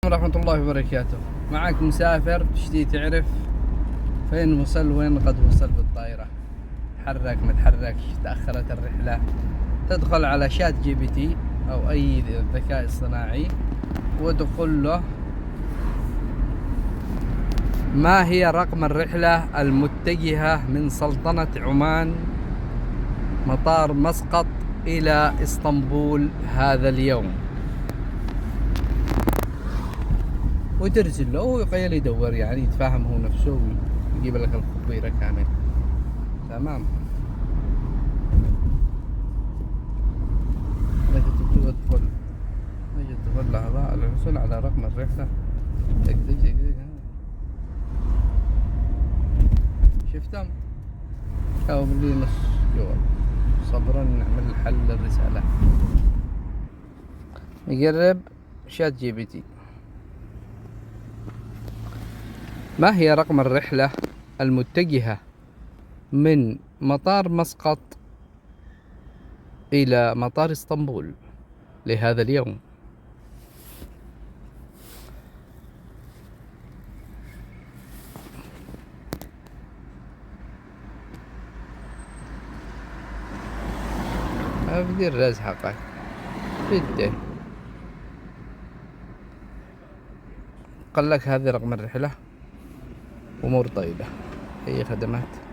ورحمة الله وبركاته. معك مسافر تشتي تعرف فين وصل وين قد وصل بالطائرة، حرك متحرك، تأخرت الرحلة، تدخل على شات جي بي تي أو أي ذكاء اصطناعي وتقول له ما هي رقم الرحلة المتجهة من سلطنة عمان مطار مسقط إلى إسطنبول هذا اليوم، وترسل له ويقيل يدور، يعني يتفاهم هو نفسه ويجيب لك الخبيرة كامل. تمام. تدخل لحظة الحصول على رقم الرحلة. شفتم؟ أو لي نص جواب. صبرا نعمل حل للرسالة. نقرب شات جي بي تي. ما هي رقم الرحلة المتجهة من مطار مسقط إلى مطار اسطنبول لهذا اليوم؟ بدي الرز حقك بده قال لك هذه رقم الرحلة، أمور طيبة. هي خدمات.